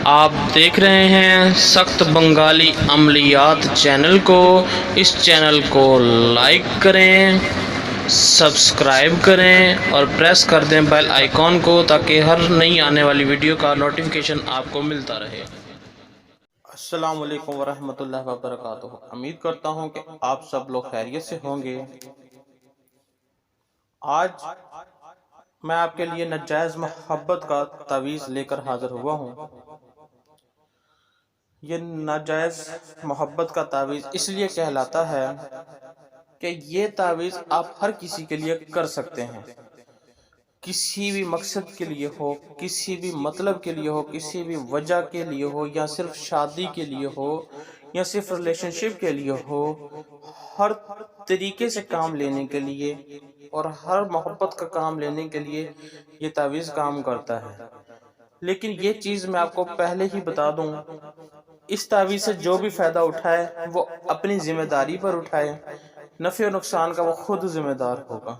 آپ دیکھ رہے ہیں سخت بنگالی عملیات چینل کو۔ اس چینل کو لائک کریں، سبسکرائب کریں اور پریس کر دیں بیل آئیکن کو تاکہ ہر نئی آنے والی ویڈیو کا نوٹیفیکیشن آپ کو ملتا رہے۔ السلام علیکم ورحمۃ اللہ وبرکاتہ۔ امید کرتا ہوں کہ آپ سب لوگ خیریت سے ہوں گے۔ آج میں آپ کے لیے ناجائز محبت کا تعویذ لے کر حاضر ہوا ہوں۔ یہ ناجائز محبت کا تعویذ اس لیے کہلاتا ہے کہ یہ تعویذ آپ ہر کسی کے لیے کر سکتے ہیں، کسی بھی مقصد کے لیے ہو، کسی بھی مطلب کے لیے ہو، کسی بھی وجہ کے لیے ہو، یا صرف شادی کے لیے ہو، یا صرف ریلیشن شپ کے لیے ہو، ہر طریقے سے کام لینے کے لیے اور ہر محبت کا کام لینے کے لیے یہ تعویذ کام کرتا ہے۔ لیکن یہ چیز میں آپ کو پہلے ہی بتا دوں، اس تعویذ سے جو بھی فائدہ اٹھائے وہ اپنی ذمہ داری پر اٹھائے، نفع و نقصان کا وہ خود ذمہ دار ہوگا،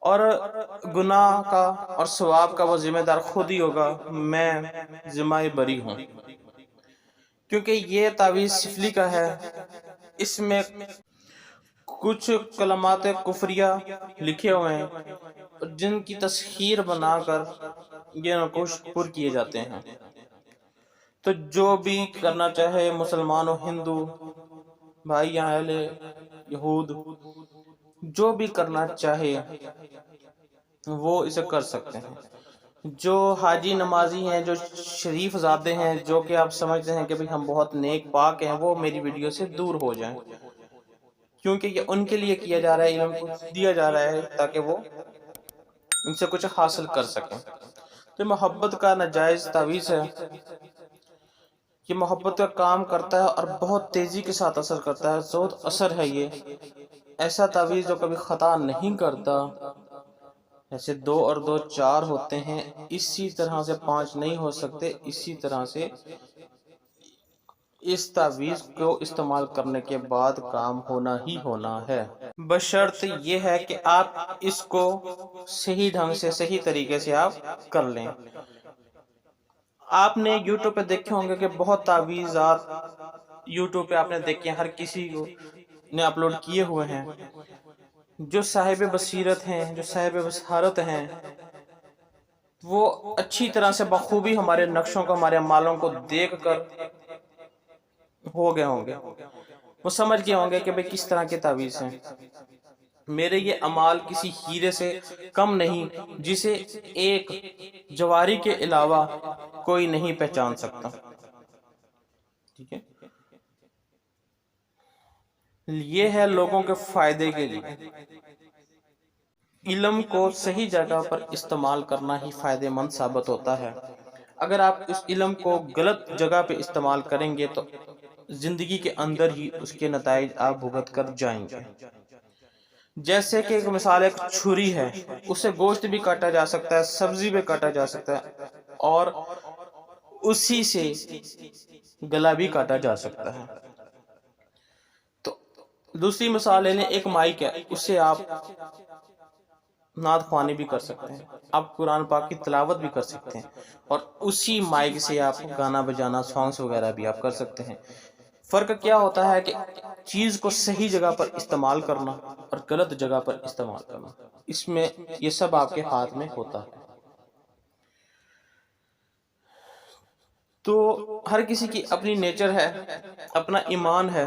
اور گناہ کا اور ثواب کا وہ ذمہ دار خود ہی ہوگا۔ میں ذمہ بری ہوں، کیونکہ یہ تعویذ سفلی کا ہے۔ اس میں کچھ کلمات کفریہ لکھے ہوئے ہیں جن کی تصہیر بنا کر یہ نقوش پر کیے جاتے ہیں۔ تو جو بھی کرنا چاہے، مسلمان و ہندو بھائی یا اہل یہود، جو بھی کرنا چاہے وہ اسے کر سکتے ہیں۔ جو حاجی نمازی ہیں، جو شریف زادے ہیں، جو کہ آپ سمجھتے ہیں کہ ہم بہت نیک پاک ہیں، وہ میری ویڈیو سے دور ہو جائیں، کیونکہ یہ ان کے لیے کیا جا رہا ہے، علم دیا جا رہا ہے تاکہ وہ ان سے کچھ حاصل کر سکیں۔ تو محبت کا ناجائز تعویذ ہے، یہ محبت کا کام کرتا ہے اور بہت تیزی کے ساتھ اثر کرتا ہے، زود اثر ہے۔ یہ ایسا تعویذ جو کبھی خطا نہیں کرتا، جیسے 2 اور 2 4 ہوتے ہیں، اسی طرح سے 5 نہیں ہو سکتے۔ اسی طرح سے اس تعویذ کو استعمال کرنے کے بعد کام ہونا ہی ہونا ہے، بشرط یہ ہے کہ آپ اس کو صحیح ڈھنگ سے، صحیح طریقے سے آپ کر لیں۔ آپ نے یوٹیوب پہ دیکھے ہوں گے کہ بہت تعویذات یوٹیوب پہ آپ نے دیکھے ہیں، ہر کسی کو نے اپلوڈ کیے ہوئے ہیں۔ جو صاحب بصیرت ہیں، جو صاحب بصارت ہیں، وہ اچھی طرح سے بخوبی ہمارے نقشوں کو، ہمارے اعمالوں کو دیکھ کر ہو گئے ہوں گے، وہ سمجھ گئے ہوں گے کہ کس طرح کے تعویذ ہیں۔ میرے یہ اعمال کسی ہیرے سے کم نہیں جسے ایک جواری کے علاوہ کوئی نہیں پہچان سکتا، ٹھیک ہے؟ یہ ہے لوگوں کے فائدے کے لیے۔ علم کو صحیح جگہ پر استعمال کرنا ہی فائدہ مند ثابت ہوتا ہے۔ اگر آپ اس علم کو غلط جگہ پہ استعمال کریں گے تو زندگی کے اندر ہی اس کے نتائج آپ بھگت کر جائیں گے۔ جیسے کہ ایک مثال، ایک چھری ہے، اسے گوشت بھی کاٹا جا سکتا ہے، سبزی بھی کاٹا جا سکتا ہے، اور اسی سے گلا بھی کاٹا جا سکتا ہے۔ تو دوسری مثال لے لیں، ایک مائک ہے، اس سے آپ نعت خوانی بھی کر سکتے ہیں، آپ قرآن پاک کی تلاوت بھی کر سکتے ہیں، اور اسی مائک سے آپ گانا بجانا، سانگز وغیرہ بھی آپ کر سکتے ہیں۔ فرق کیا ہوتا ہے کہ چیز کو صحیح جگہ پر استعمال کرنا اور غلط جگہ پر استعمال کرنا، اس میں یہ سب آپ کے ہاتھ میں ہوتا ہے۔ تو ہر کسی کی اپنی نیچر ہے، اپنا ایمان ہے،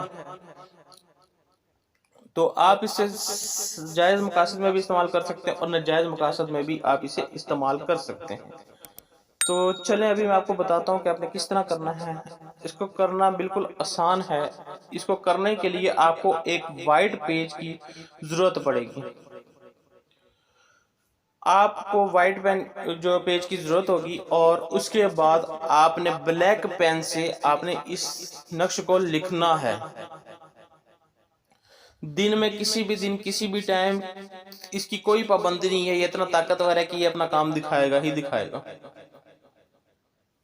تو آپ اسے جائز مقاصد میں بھی استعمال کر سکتے ہیں اور ناجائز مقاصد میں بھی آپ اسے استعمال کر سکتے ہیں۔ تو چلیں ابھی میں آپ کو بتاتا ہوں کہ آپ نے کس طرح کرنا ہے۔ اس کو کرنا بالکل آسان ہے۔ اس کو کرنے کے لیے آپ کو ایک وائٹ پیج کی ضرورت پڑے گی۔ آپ کو وائٹ پین جو پیج کی ضرورت ہوگی، اور اس کے بعد آپ نے بلیک پین سے آپ نے اس نقش کو لکھنا ہے۔ دن میں کسی بھی دن، کسی بھی ٹائم، اس کی کوئی پابندی نہیں ہے۔ یہ اتنا طاقتور ہے کہ یہ اپنا کام دکھائے گا ہی دکھائے گا،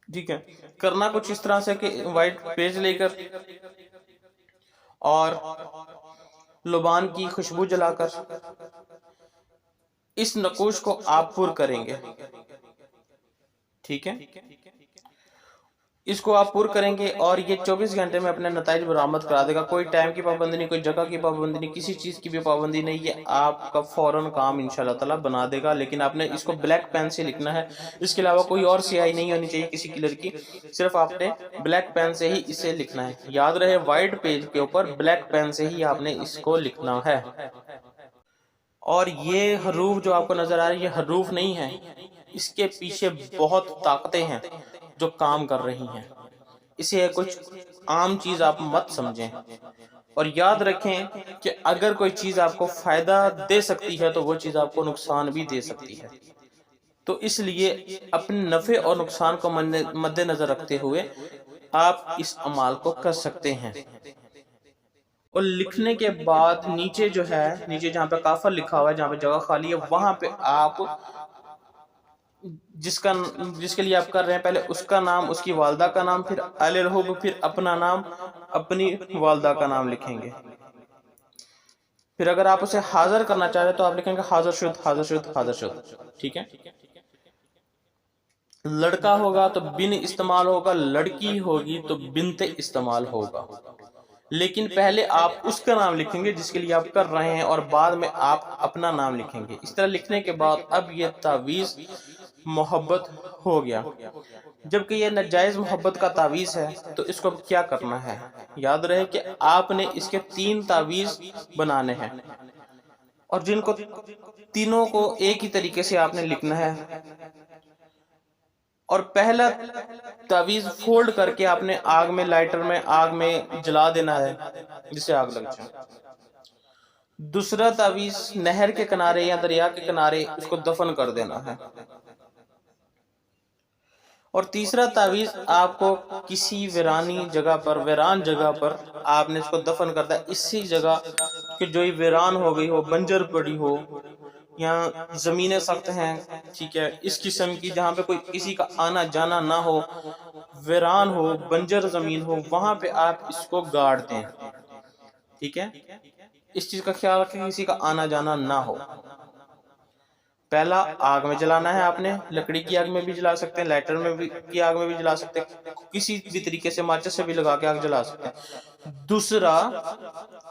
ٹھیک ہے؟ کرنا کچھ اس طرح سے کہ وائٹ پیج لے کر اور لبان کی خوشبو جلا کر اس نقوش کو آپ پر کریں گے، ٹھیک ہے؟ इसको आप पुर करेंगे और ये 24 घंटे में अपने नताइज बरामद करा देगा। कोई टाइम की पाबंदी नहीं, कोई जगह की पाबंदी नहीं, किसी चीज़ की भी पाबंदी नहीं, ये आपका फ़ौरन काम इंशाल्लाह ताला बना देगा। लेकिन आपने इसको ब्लैक पेन से लिखना है, इसके अलावा कोई और स्याही नहीं होनी चाहिए किसी कलर की, सिर्फ आपने ब्लैक पेन से ही इसे लिखना है। याद रहे, वाइट पेज के ऊपर ब्लैक पेन से ही आपने इसको लिखना है। और ये हरूफ जो आपको नजर आ रही है, ये हरूफ नहीं है, इसके पीछे बहुत ताकतें हैं जो काम कर रही हैं। इसे कुछ आम चीज आप मत समझें। और याद रखें कि अगर कोई चीज आपको फायदा दे सकती है तो वो चीज आपको नुकसान भी दे सकती है। तो इसलिए अपने नफे और नुकसान को मद्देनजर रखते हुए आप इस अमाल को कर सकते हैं। और लिखने के बाद नीचे जो है, नीचे जहाँ पे काफर लिखा हुआ है, जहाँ पे जगह खाली है, वहां पे आप जिसके लिए आप कर रहे हैं, पहले उसका नाम, उसकी वालदा का नाम, फिर अलरहुब, फिर अपना नाम, अपनी वालदा का नाम लिखेंगे। फिर अगर आप उसे हाजिर करना चाह रहे हैं तो आप लिखेंगे हाजिर शुद्ध, हाजिर शुद्ध, हाजिर शुद्ध। ठीक है। लड़का होगा तो बिन इस्तेमाल होगा, लड़की होगी तो बिनते इस्तेमाल होगा। लेकिन पहले आप उसका नाम लिखेंगे जिसके लिए आप कर रहे हैं और बाद में आप अपना नाम लिखेंगे। इस तरह लिखने के बाद अब ये तावीज़ मोहब्बत हो गया। जबकि ये नाजायज मोहब्बत का तावीज़ है तो इसको क्या करना है? याद रहे कि आपने इसके 3 तावीज़ बनाने हैं और जिनको तीनों को एक ही तरीके से आपने लिखना है। और पहला तावीज़ फोल्ड करके आपने आग में, लाइटर में, आग में जला देना है जिससे आग लग जाए। दूसरा तावीज़ नहर के किनारे या दरिया के किनारे उसको दफन कर देना है। और तीसरा तावीज़ आपको किसी वीरान जगह पर आपने इसको दफन करना है, इसी जगह कि जो ये वीरान हो गई हो, बंजर पड़ी हो, यहाँ जमीनें सख्त हैं, ठीक है, इस किस्म की, जहाँ पे कोई किसी का आना जाना ना हो, वीरान हो, बंजर जमीन हो, वहां पे आप इसको गाड़ दें। ठीक है। इस चीज का ख्याल रखें किसी का आना जाना ना हो। पहला आग में जलाना है आपने, लकड़ी की आग में भी जला सकते हैं, लाइटर में भी की आग में भी जला सकते हैं, किसी भी तरीके से माचिस से भी लगा के आग जला सकते हैं। दूसरा,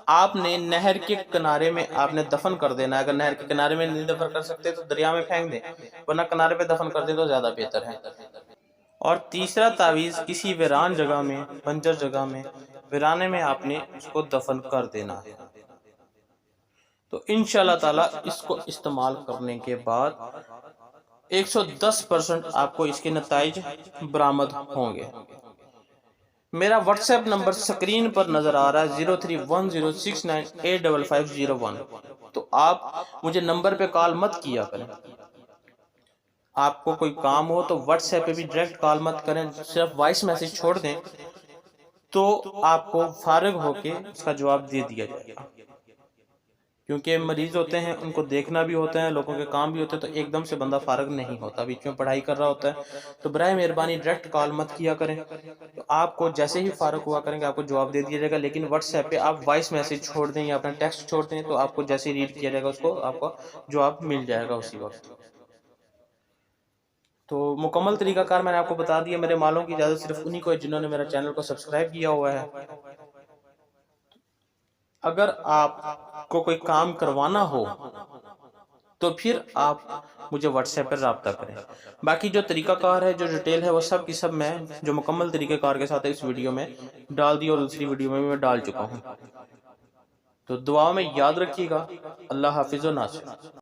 आपने नहर के किनारे में आपने दफन कर देना है। अगर नहर के किनारे में नहीं दफन कर सकते तो दरिया में फेंक दें, वरना किनारे पे दफन कर दें तो ज्यादा बेहतर है। और तीसरा तावीज़ किसी वीरान जगह में, बंजर जगह में, वीराने में आपने उसको दफन कर देना है। तो इंशाल्लाह ताला इसको इस्तेमाल करने के बाद 110% आपको इसके नताइज बरामद होंगे। मेरा व्हाट्सएप नंबर स्क्रीन पर नजर आ रहा है 0310698550 तो आप मुझे नंबर पे कॉल मत किया करें। आपको कोई काम हो तो व्हाट्सएप पे भी डायरेक्ट कॉल मत करें, सिर्फ वॉइस मैसेज छोड़ दें तो आपको फारिग होके इसका जवाब दे दिया जाएगा। क्योंकि मरीज होते हैं, उनको देखना भी होता है, लोगों के काम भी होते हैं, तो एकदम से बंदा फारिग नहीं होता, बीच में पढ़ाई कर रहा होता है। तो बराए मेहरबानी डायरेक्ट कॉल मत किया करें। तो आपको जैसे ही फारिग हुआ करेंगे आपको जवाब दे दिया जाएगा। लेकिन व्हाट्सएप पे आप वॉइस मैसेज छोड़ दें या अपना टेक्स्ट छोड़ दें तो आपको जैसे ही रीड किया जाएगा उसको आपको जवाब मिल जाएगा उसी वक्त। तो मुकम्मल तरीकाकार मैंने आपको बता दिया। मेरे मालों की इजाज़त सिर्फ उन्हीं को है जिन्होंने मेरा चैनल को सब्सक्राइब किया हुआ है। अगर आपको कोई काम करवाना हो तो फिर आप मुझे व्हाट्सएप पर रब्ता करें। बाकी जो तरीकाकार है, जो डिटेल है, वो सब की सब मैं जो मुकम्मल तरीक़ेकार के साथ इस वीडियो में डाल दी और दूसरी वीडियो में भी मैं डाल चुका हूँ। तो दुआ में याद रखिएगा। अल्लाह हाफिज़ व नासिर।